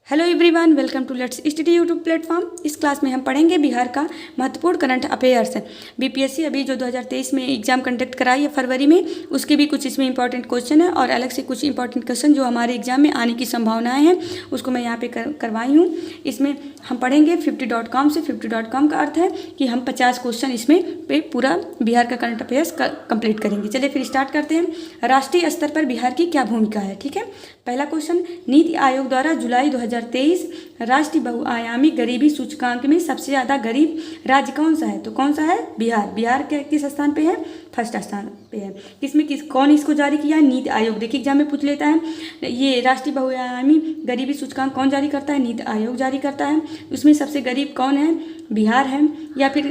Hello everyone, welcome to let's study YouTube platform. इस class में हम पढ़ेंगे बिहार का महत्वपूर्ण करंट अफेयर्स। बीपीएससी अभी जो 2023 में एग्जाम कंडक्ट कराई है फरवरी में, उसके भी कुछ इसमें इंपॉर्टेंट क्वेश्चन है और अलग से कुछ इंपॉर्टेंट क्वेश्चन जो हमारे एग्जाम में आने की संभावनाएं हैं उसको मैं यहाँ पे करवाई हूँ। इसमें हम पढ़ेंगे 50.com से। 50.com का अर्थ है कि हम 50 क्वेश्चन इसमें पे पूरा बिहार का करंट अफेयर्स कंप्लीट करेंगे। चलिए फिर स्टार्ट करते हैं। राष्ट्रीय स्तर पर बिहार की क्या भूमिका है? ठीक है, पहला क्वेश्चन, नीति आयोग द्वारा जुलाई 2023 राष्ट्रीय बहुआयामी गरीबी सूचकांक में सबसे ज़्यादा गरीब राज्य कौन सा है? तो कौन सा है? बिहार। बिहार के किस स्थान पे है? फर्स्ट स्थान पे है। कौन इसको जारी किया है? नीति आयोग। देखिए एग्जाम में पूछ लेता है, ये राष्ट्रीय बहुआयामी गरीबी सूचकांक कौन जारी करता है? नीति आयोग जारी करता है। उसमें सबसे गरीब कौन है? बिहार है। या फिर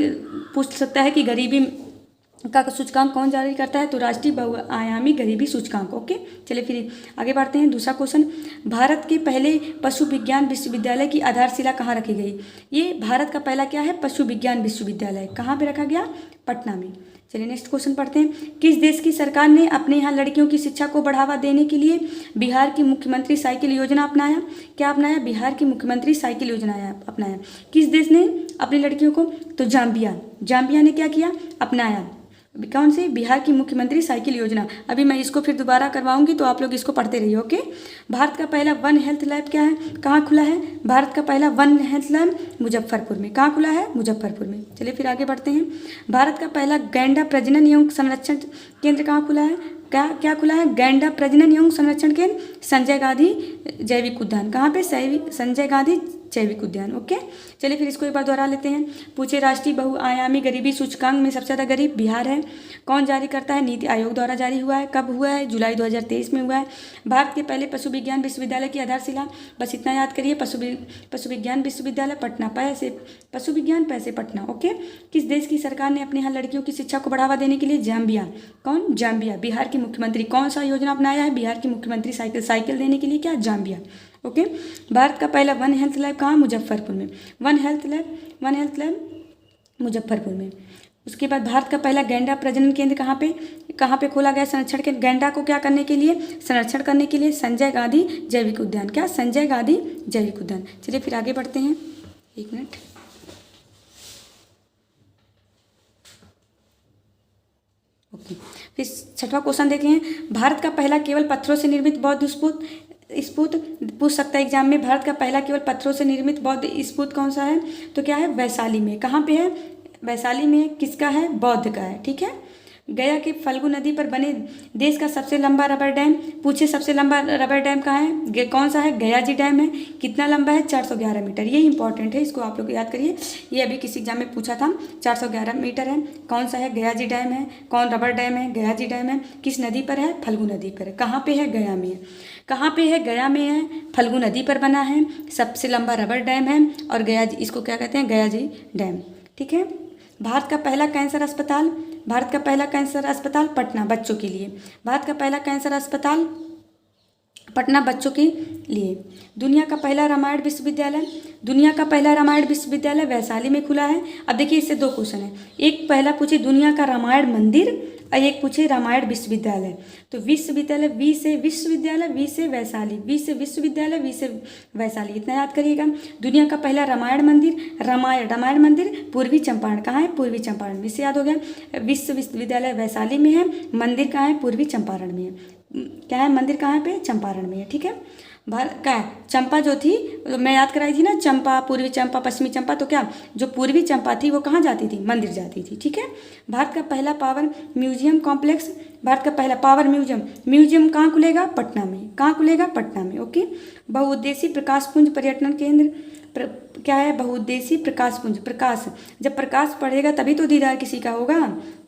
पूछ सकता है कि गरीबी का सूचकांक कौन जारी करता है? तो राष्ट्रीय बहुआयामी गरीबी सूचकांक। ओके, चलिए फिर आगे बढ़ते हैं। दूसरा क्वेश्चन, भारत के पहले पशु विज्ञान विश्वविद्यालय की आधारशिला कहाँ रखी गई? ये भारत का पहला क्या है? पशु विज्ञान विश्वविद्यालय। कहाँ पे रखा गया? पटना में। चलिए नेक्स्ट क्वेश्चन पढ़ते हैं। किस देश की सरकार ने अपने यहाँ लड़कियों की शिक्षा को बढ़ावा देने के लिए बिहार की मुख्यमंत्री साइकिल योजना अपनाया? क्या अपनाया? बिहार की मुख्यमंत्री साइकिल योजना अपनाया। किस देश ने अपनी लड़कियों को? तो जाम्बिया। जाम्बिया ने क्या किया? अपनाया। कौन सी? बिहार की मुख्यमंत्री साइकिल योजना। अभी मैं इसको फिर दोबारा करवाऊंगी तो आप लोग इसको पढ़ते रहिए। ओके, भारत का पहला वन हेल्थ लैब क्या है? कहाँ खुला है? भारत का पहला वन हेल्थ लैब मुजफ्फरपुर में। कहाँ खुला है? मुजफ्फरपुर में। चलिए फिर आगे बढ़ते हैं। भारत का पहला गैंडा प्रजनन एवं संरक्षण केंद्र कहाँ खुला है? क्या खुला है? गैंडा प्रजनन एवं संरक्षण केंद्र संजय गांधी जैविक उद्यान। कहाँ पे? संजय गांधी जैविक उद्यान। ओके, चलिए फिर इसको एक बार दोहरा लेते हैं। पूछे, राष्ट्रीय बहुआयामी गरीबी सूचकांक में सबसे ज़्यादा गरीब बिहार है। कौन जारी करता है? नीति आयोग द्वारा जारी हुआ है। कब हुआ है? जुलाई 2023 में हुआ है। भारत के पहले पशु विज्ञान विश्वविद्यालय की आधारशिला, बस इतना याद करिए, पशु विज्ञान विश्वविद्यालय पटना। पैसे पशु विज्ञान, पैसे पटना। ओके, किस देश की सरकार ने अपने यहाँ लड़कियों की शिक्षा को बढ़ावा देने के लिए? जाम्बिया। कौन? जाम्बिया। बिहार की मुख्यमंत्री कौन सा योजना अपनाया है? बिहार की मुख्यमंत्री साइकिल देने के लिए क्या? जाम्बिया। ओके, भारत का पहला वन हेल्थ लैब कहाँ? मुजफ्फरपुर में। वन हेल्थ लैब मुजफ्फरपुर में। उसके बाद भारत का पहला गैंडा प्रजनन केंद्र कहाँ पे खोला गया? संरक्षण के गैंडा को क्या करने के लिए? संरक्षण करने के लिए संजय गांधी जैविक उद्यान। क्या? संजय गांधी जैविक उद्यान। चलिए फिर आगे बढ़ते हैं। एक मिनट। ओके, फिर छठवां क्वेश्चन देखे हैं। भारत का पहला केवल पत्थरों से निर्मित बौद्ध स्फूत पूछ सकता है एग्जाम में। भारत का पहला केवल पत्थरों से निर्मित बौद्ध स्फूत कौन सा है? तो क्या है? वैशाली में। कहाँ पे है? वैशाली में। किसका है? बौद्ध का है। ठीक है, गया के फल्गु नदी पर बने देश का सबसे लंबा रबर डैम। पूछे, सबसे लंबा रबर डैम कहाँ है? कौन सा है? गया जी डैम है। कितना लंबा है? 411 मीटर। ये इंपॉर्टेंट है, इसको आप लोग याद करिए। ये अभी किसी एग्जाम में पूछा था। 411 मीटर है। कौन सा है? गया जी डैम है। कौन रबर डैम है? गया जी डैम है। किस नदी पर है? फल्गु नदी पर है। कहाँ पे है? गया में है। कहाँ पे है? गया में है। फल्गु नदी पर बना है। सबसे लंबा रबर डैम है और गया जी, इसको क्या कहते हैं? गया जी डैम। ठीक है, भारत का पहला कैंसर अस्पताल पटना, बच्चों के लिए। भारत का पहला कैंसर अस्पताल पटना, बच्चों के लिए। दुनिया का पहला रामायण विश्वविद्यालय वैशाली में खुला है। अब देखिए इससे दो क्वेश्चन है। एक पहला पूछे दुनिया का रामायण मंदिर और एक पूछे रामायण विश्वविद्यालय। तो विश्वविद्यालय, वी से विश्वविद्यालय, वी से वैशाली, वी से विश्वविद्यालय, वी से वैशाली, इतना याद करिएगा। दुनिया का पहला रामायण मंदिर पूर्वी चंपारण। कहाँ है? पूर्वी चंपारण। इससे याद हो गया। विश्वविद्यालय वैशाली में है। मंदिर कहाँ है? पूर्वी चंपारण में है। क्या है? मंदिर कहाँ पे? चंपारण में है। ठीक है, क्या है? चंपा जो थी, मैं याद कराई थी ना, चंपा, पूर्वी चंपा, पश्चिमी चंपा। तो क्या जो पूर्वी चंपा थी वो कहाँ जाती थी? मंदिर जाती थी। ठीक है, भारत का पहला पावर म्यूजियम कॉम्प्लेक्स, भारत का पहला पावर म्यूजियम कहाँ खुलेगा? पटना में। कहाँ खुलेगा? पटना में। ओके, बहुउद्देशीय प्रकाश पुंज पर्यटन केंद्र क्या है? बहुउद्देशीय प्रकाश पुंज। प्रकाश, जब प्रकाश पड़ेगा तभी तो दीदार किसी का होगा,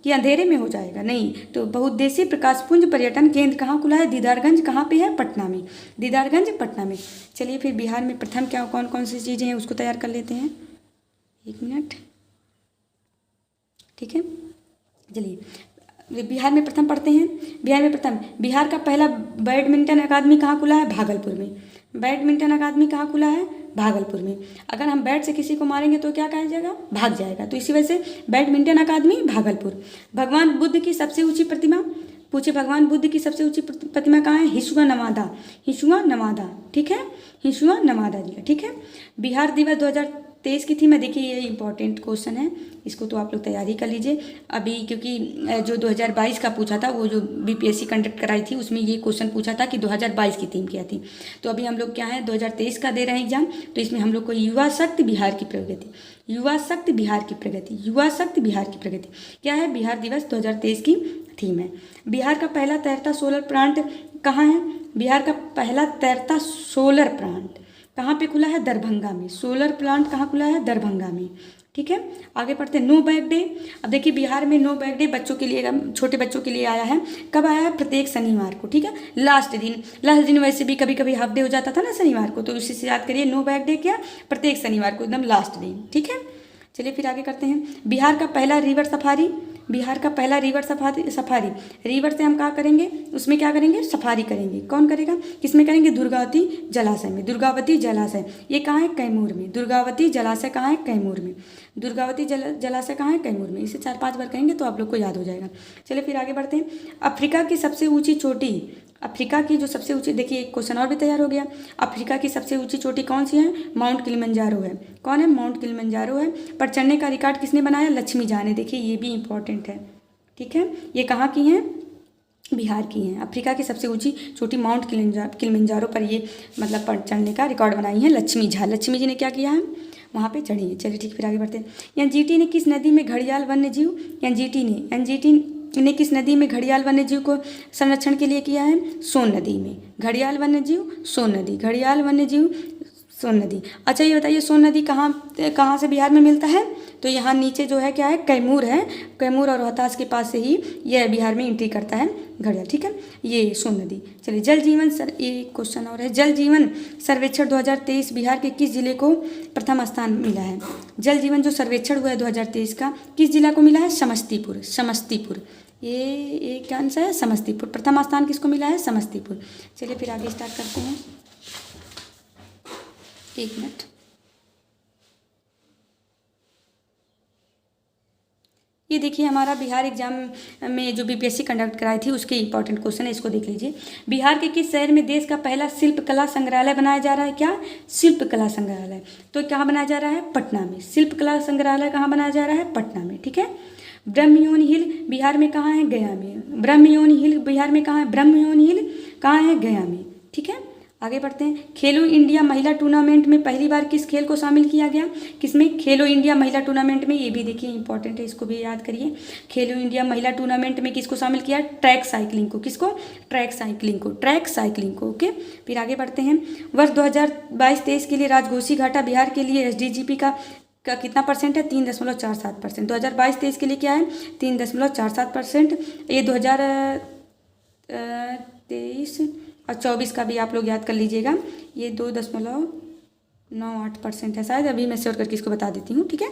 कि अंधेरे में हो जाएगा? नहीं। तो बहुउद्देशीय प्रकाश पुंज पर्यटन केंद्र कहाँ खुला है? दीदारगंज। कहाँ पे है? पटना में। दीदारगंज, पटना में। चलिए फिर बिहार में प्रथम क्या कौन कौन सी चीज़ें हैं उसको तैयार कर लेते हैं। एक मिनट। ठीक है, चलिए बिहार में प्रथम पढ़ते हैं। बिहार का पहला बैडमिंटन अकादमी कहाँ खुला है? भागलपुर में। बैडमिंटन अकादमी कहाँ खुला है? भागलपुर में। अगर हम बैट से किसी को मारेंगे तो क्या कहा जाएगा? भाग जाएगा। तो इसी वजह से बैडमिंटन अकादमी भागलपुर। भगवान बुद्ध की सबसे ऊंची प्रतिमा पूछे भगवान बुद्ध की सबसे ऊंची प्रतिमा कहाँ है? हिसुआ नवादा, हिसुआ नवादा, ठीक है, हिसुआ नवादा जी, ठीक है। बिहार दिवस 2023 की थी। मैं देखिए ये इंपॉर्टेंट क्वेश्चन है, इसको तो आप लोग तैयारी कर लीजिए अभी, क्योंकि जो 2022 का पूछा था, वो जो बीपीएससी कंडक्ट कराई थी, उसमें ये क्वेश्चन पूछा था कि 2022 की थीम क्या थी। तो अभी हम लोग क्या है 2023 का दे रहे हैं एग्जाम, तो इसमें हम लोग को युवा शक्ति बिहार की प्रगति, युवा शक्ति बिहार की प्रगति, युवा शक्ति बिहार की प्रगति क्या है, बिहार दिवस 2023 की थीम है। बिहार का पहला तैरता सोलर प्लांट कहाँ है? बिहार का पहला तैरता सोलर प्लांट कहाँ पे खुला है? दरभंगा में। सोलर प्लांट कहाँ खुला है? दरभंगा में, ठीक है। आगे पढ़ते हैं। No bag day. अब देखिए बिहार में नो बैग डे बच्चों के लिए, छोटे बच्चों के लिए आया है। कब आया है? प्रत्येक शनिवार को, ठीक है, लास्ट दिन वैसे भी कभी कभी हाफ डे हो जाता था ना शनिवार को, तो उसी से याद करिए नो बैग डे क्या, प्रत्येक शनिवार को, एकदम लास्ट दिन, ठीक है। चलिए फिर आगे करते हैं। बिहार का पहला रिवर सफारी, बिहार का पहला रिवर सफारी, रिवर से हम क्या करेंगे, उसमें क्या करेंगे? सफारी करेंगे। कौन करेगा? किसमें करेंगे? दुर्गावती जलाशय में। दुर्गावती जलाशय ये कहाँ है? कैमूर में। दुर्गावती जलाशय कहाँ है? कैमूर में। दुर्गावती जलाशय कहाँ है? कैमूर में। इसे 4-5 बार कहेंगे तो आप लोग को याद हो जाएगा। चलिए फिर आगे बढ़ते हैं। अफ्रीका की सबसे ऊंची चोटी, अफ्रीका की जो सबसे ऊंची, देखिए एक क्वेश्चन और भी तैयार हो गया। अफ्रीका की सबसे ऊंची चोटी कौन सी है? माउंट किलिमंजारो है। कौन है? माउंट किलिमंजारो है। पर चढ़ने का रिकॉर्ड किसने बनाया? लक्ष्मी झा ने। देखिए ये भी इंपॉर्टेंट है, ठीक है। ये कहाँ की हैं? बिहार की हैं। अफ्रीका की सबसे ऊंची चोटी माउंट किलिमंजारो पर ये मतलब चढ़ने का रिकॉर्ड बनाई है लक्ष्मी झा। लक्ष्मी जी ने क्या किया है? वहाँ पे चढ़ी है। चलिए ठीक, फिर आगे बढ़ते हैं। एनजीटी ने किस नदी में घड़ियाल वन्य जीव, एनजीटी ने किस नदी में घड़ियाल वन्य जीव को संरक्षण के लिए किया है? सोन नदी में। घड़ियाल वन्य जीव सोन नदी, घड़ियाल वन्य जीव सोन नदी। अच्छा ये बताइए सोन नदी कहाँ से बिहार में मिलता है? तो यहाँ नीचे जो है क्या है? कैमूर है। कैमूर और रोहतास के पास से ही यह बिहार में एंट्री करता है घड़ियाल, ठीक है, ये सोन नदी। चलिए जल जीवन ये क्वेश्चन और है। जल जीवन सर्वेक्षण 2023 बिहार के किस जिले को प्रथम स्थान मिला है? जल जीवन जो सर्वेक्षण हुआ है 2023 का, किस जिला को मिला है? समस्तीपुर, समस्तीपुर। ये क्या आंसर है? समस्तीपुर। प्रथम स्थान किसको मिला है? समस्तीपुर। चलिए फिर आगे स्टार्ट करते हैं। एक मिनट, ये देखिए हमारा बिहार एग्जाम में जो बीपीएससी कंडक्ट कराई थी उसके इंपॉर्टेंट क्वेश्चन है, इसको देख लीजिए। बिहार के किस शहर में देश का पहला शिल्प कला संग्रहालय बनाया जा रहा है? क्या? शिल्प कला संग्रहालय। तो कहाँ बनाया जा रहा है? पटना में। शिल्प कला संग्रहालय कहाँ बनाया जा रहा है? पटना में, ठीक है। ब्रह्मयोनि हिल बिहार में कहाँ है? गया में। ब्रह्मयोनि हिल बिहार में कहाँ है? ब्रह्मयोनि हिल कहाँ है? गया में, ठीक है। आगे बढ़ते हैं। खेलो इंडिया महिला टूर्नामेंट में पहली बार किस खेल को शामिल किया गया? किसमें? खेलो इंडिया महिला टूर्नामेंट में। ये भी देखिए इंपॉर्टेंट है, इसको भी याद करिए। खेलो इंडिया महिला टूर्नामेंट में किसको शामिल किया? ट्रैक साइकिलिंग को। किसको? ट्रैक साइकिलिंग को, ट्रैक साइकिलिंग को, ओके। फिर आगे बढ़ते हैं। वर्ष 2022-23 के लिए राजघोषी घाटा बिहार के लिए एसडीजीपी का कितना परसेंट है? 3.47%। 2022-23 के लिए क्या है? 3.47%। ये 2023 और 24 का भी आप लोग याद कर लीजिएगा, ये 2.98% है शायद। अभी मैं श्योर करके इसको बता देती हूँ, ठीक है।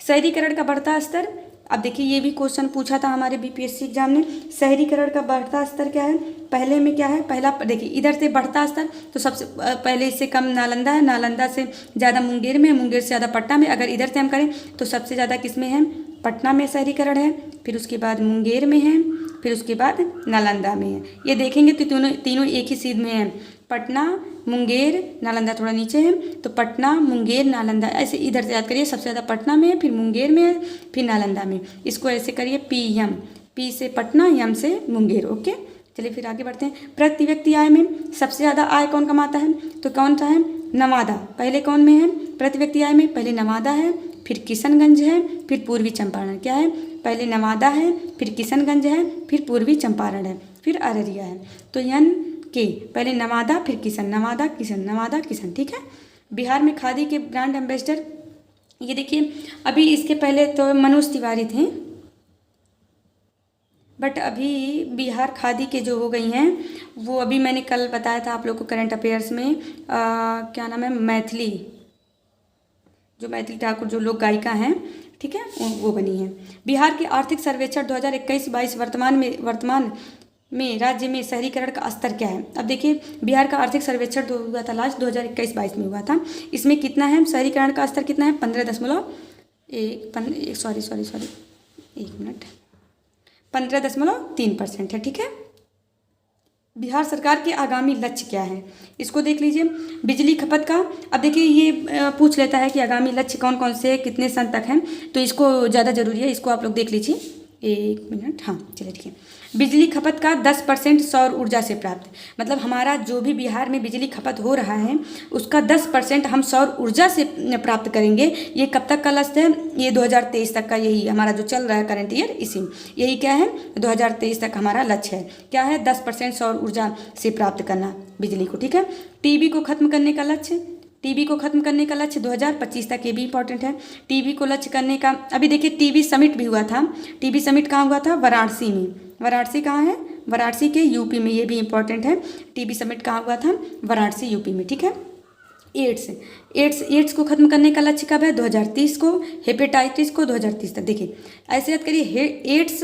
शहरीकरण का बढ़ता स्तर, अब देखिए ये भी क्वेश्चन पूछा था हमारे बीपीएससी एग्जाम ने। शहरीकरण का बढ़ता स्तर क्या है? पहले में क्या है? पहला देखिए इधर से बढ़ता स्तर तो सबसे पहले इससे कम नालंदा है, नालंदा से ज़्यादा मुंगेर में, मुंगेर से ज़्यादा पटना में। अगर इधर से हम करें तो सबसे ज़्यादा किस में है? पटना में शहरीकरण है, फिर उसके बाद मुंगेर में है, फिर उसके बाद नालंदा में है। ये देखेंगे तो तीनों एक ही सीध में है। पटना, मुंगेर, नालंदा थोड़ा नीचे है, तो पटना, मुंगेर, नालंदा, ऐसे इधर से याद करिए। सबसे ज़्यादा पटना में है, फिर मुंगेर में है, फिर नालंदा में। इसको ऐसे करिए PM, P से पटना, M से मुंगेर, ओके। चलिए फिर आगे बढ़ते हैं। प्रति व्यक्ति आय में सबसे ज़्यादा आय कौन कमाता है? तो कौन सा है? नवादा। पहले कौन में है प्रति व्यक्ति आय में? पहले नवादा है, फिर किशनगंज है, फिर पूर्वी चंपारण। क्या है? पहले नवादा है, फिर किशनगंज है, फिर पूर्वी चंपारण है, फिर अररिया है। तो के पहले नवादा, फिर किशन, नवादा किशन, नवादा किशन, ठीक है। बिहार में खादी के ब्रांड एम्बेसडर, ये देखिए अभी इसके पहले तो मनोज तिवारी थे, बट अभी बिहार खादी के जो हो गई हैं वो अभी मैंने कल बताया था आप लोग को करंट अफेयर्स में, क्या नाम है, मैथिली, जो मैथिली ठाकुर जो लोक गायिका हैं, ठीक है, वो बनी है। बिहार के आर्थिक सर्वेक्षण 2021-22 वर्तमान में राज्य में शहरीकरण का स्तर क्या है? अब देखिए बिहार का आर्थिक सर्वेक्षण जो हुआ था लास्ट 2021-22 में हुआ था, इसमें कितना है शहरीकरण का स्तर? कितना है? 15.1 सॉरी 1 मिनट 15.3% है। ठीक है, बिहार सरकार के आगामी लक्ष्य क्या है, इसको देख लीजिए। बिजली खपत का, अब देखिए ये पूछ लेता है कि आगामी लक्ष्य कौन कौन से कितने सन तक हैं, तो इसको ज़्यादा जरूरी है, इसको आप लोग देख लीजिए। 1 मिनट, हाँ चलिए ठीक है। बिजली खपत का 10% सौर ऊर्जा से प्राप्त, मतलब हमारा जो भी बिहार में बिजली खपत हो रहा है उसका 10% हम सौर ऊर्जा से प्राप्त करेंगे। ये कब तक का लक्ष्य है, ये 2023 तक का, यही हमारा जो चल रहा है करंट ईयर, इसी यही क्या है 2023 तक हमारा लक्ष्य है। क्या है, 10% सौर ऊर्जा से प्राप्त करना बिजली को। ठीक है, टीबी को खत्म करने का लक्ष्य, टीबी को खत्म करने का लक्ष्य 2025 तक, ये भी इंपॉर्टेंट है। टीबी को लक्ष्य करने का, अभी देखिए टीबी समिट भी हुआ था। टीबी समिट कहाँ हुआ था, वाराणसी में। वाराणसी कहाँ है, वाराणसी के यूपी में, ये भी इंपॉर्टेंट है। टीबी समिट कहाँ हुआ था, वाराणसी यूपी में। ठीक है, एड्स को खत्म करने का लक्ष्य कब है, 2030 को। हेपेटाइटिस को 2030 तक। देखिए ऐसे याद करिए, एड्स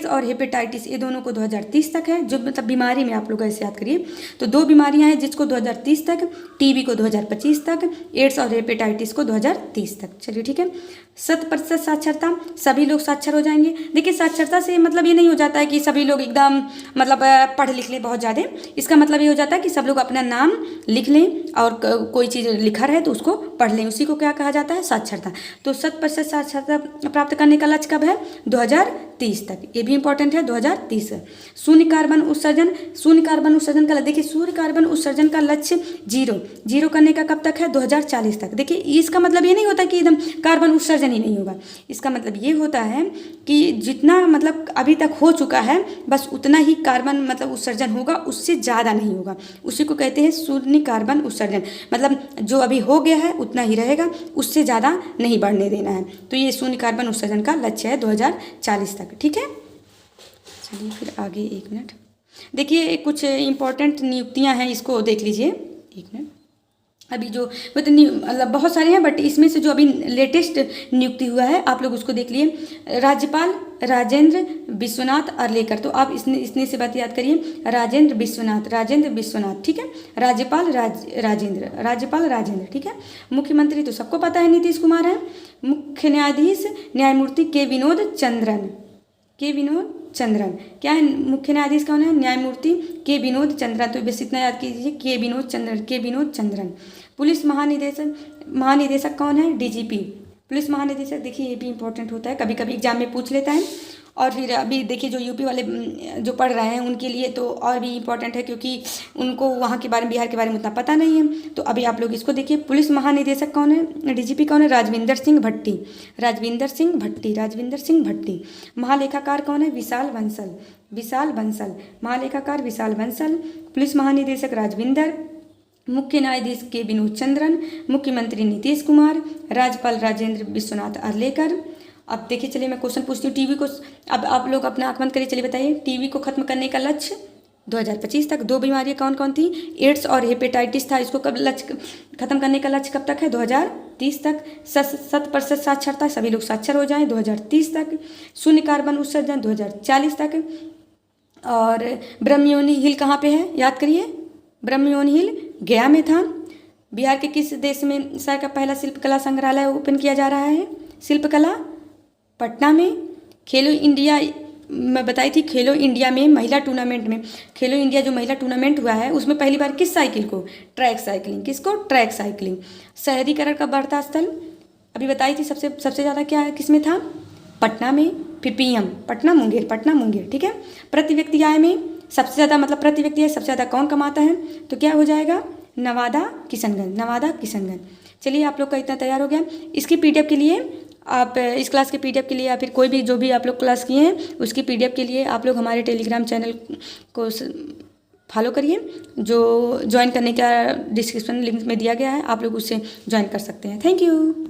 और हेपेटाइटिस ये दोनों को 2030 तक है, जो मतलब बीमारी में आप लोग ऐसे याद करिए। तो 2 बीमारियां हैं जिसको 2030 तक, टीबी को 2025 तक, एड्स और हेपेटाइटिस को 2030 तक। चलिए ठीक है। 100% साक्षरता, सभी लोग साक्षर हो जाएंगे। देखिए साक्षरता से मतलब ये नहीं हो जाता है कि सभी लोग एकदम मतलब पढ़ लिख लें बहुत ज़्यादा। इसका मतलब ये हो जाता है कि सब लोग अपना नाम लिख लें और कोई चीज़ लिखा रहे तो उसको पढ़ लें, उसी को क्या कहा जाता है, साक्षरता। तो 100% साक्षरता प्राप्त करने का लक्ष्य कब है, 2030 तक, ये भी इंपॉर्टेंट है, 2030। शून्य कार्बन उत्सर्जन का, देखिए शून्य कार्बन उत्सर्जन का लक्ष्य जीरो करने का कब तक है, 2040 तक। देखिए इसका मतलब ये नहीं होता कि एकदम कार्बन उत्सर्जन ही नहीं होगा, इसका मतलब ये होता है कि जितना मतलब अभी तक हो चुका है बस उतना ही कार्बन मतलब उत्सर्जन होगा, उससे ज़्यादा नहीं होगा। उसी को कहते हैं शून्य कार्बन उत्सर्जन, मतलब जो अभी हो गया है उतना ही रहेगा, उससे ज़्यादा नहीं बढ़ने देना है। तो ये शून्य कार्बन उत्सर्जन का लक्ष्य है 2040 तक। ठीक है, चलिए फिर आगे 1 मिनट। देखिए कुछ इंपॉर्टेंट नियुक्तियां हैं, इसको देख लीजिए 1 मिनट। अभी जो मतलब बहुत सारे हैं, बट इसमें से जो अभी लेटेस्ट नियुक्ति हुआ है आप लोग उसको देख लिए। राज्यपाल राजेंद्र विश्वनाथ अर्लेकर, तो आप इसने से बात याद करिए, राजेंद्र विश्वनाथ। ठीक है, राज्यपाल राजेंद्र। ठीक है, मुख्यमंत्री तो सबको पता है नीतीश कुमार है। मुख्य न्यायाधीश न्यायमूर्ति के विनोद चंद्रन। क्या है, मुख्य न्यायाधीश कौन है, न्यायमूर्ति के विनोद चंद्रन। तो बस इतना याद कीजिए, के विनोद चंद्रन। पुलिस महानिदेशक कौन है, डीजीपी। पुलिस महानिदेशक, देखिए ये भी इंपॉर्टेंट होता है, कभी कभी एग्जाम में पूछ लेता है। और फिर अभी देखिए जो यूपी वाले जो पढ़ रहे हैं उनके लिए तो और भी इम्पोर्टेंट है, क्योंकि उनको वहाँ के बारे में, बिहार के बारे में उतना पता नहीं है। तो अभी आप लोग इसको देखिए, पुलिस महानिदेशक कौन है, डीजीपी कौन है, राजविंदर सिंह भट्टी। महालेखाकार कौन है, विशाल बंसल। महालेखाकार विशाल बंसल। पुलिस महानिदेशक राजविंदर। मुख्य न्यायाधीश के विनोद चंद्रन। मुख्यमंत्री नीतीश कुमार। राज्यपाल राजेंद्र विश्वनाथ अर्लेकर। अब देखिए चलिए मैं क्वेश्चन पूछती हूँ, टीबी को, अब आप लोग अपना आंख बंद करिए, चलिए बताइए, टीबी को खत्म करने का लक्ष्य 2025 तक। 2 बीमारियाँ कौन कौन थी, एड्स और हेपेटाइटिस था, इसको कब लक्ष्य खत्म करने का लक्ष्य कब तक है, 2030 तक। 100% साक्षरता, सभी लोग साक्षर हो जाएं 2030 तक। शून्य कार्बन उत्सर्जन 2040 तक। और ब्रह्मयोनी हिल कहाँ पे है, याद करिए, ब्रह्मयोनी हिल गया में था। बिहार के किस देश में शहर का पहला शिल्पकला संग्रहालय ओपन किया जा रहा है, शिल्पकला पटना में। खेलो इंडिया मैं बताई थी, खेलो इंडिया में महिला टूर्नामेंट में, खेलो इंडिया जो महिला टूर्नामेंट हुआ है उसमें पहली बार किस साइकिल को, ट्रैक साइकिलिंग, किसको, ट्रैक साइकिलिंग। शहरीकरण का बढ़ता स्थल अभी बताई थी, सबसे ज़्यादा क्या है, किस में था, पटना में। फिर पीएम पटना मुंगेर। ठीक है, प्रति व्यक्ति आय में सबसे ज़्यादा, मतलब प्रति व्यक्ति आय सबसे ज़्यादा कौन कमाता है, तो क्या हो जाएगा, नवादा किशनगंज। चलिए आप लोग का इतना तैयार हो गया। इसकी पीडीएफ के लिए आप इस क्लास के पीडीएफ के लिए या फिर कोई भी जो भी आप लोग क्लास किए हैं उसकी पीडीएफ के लिए आप लोग हमारे टेलीग्राम चैनल को फॉलो करिए, जो ज्वाइन करने का डिस्क्रिप्शन लिंक में दिया गया है, आप लोग उससे ज्वाइन कर सकते हैं। Thank you.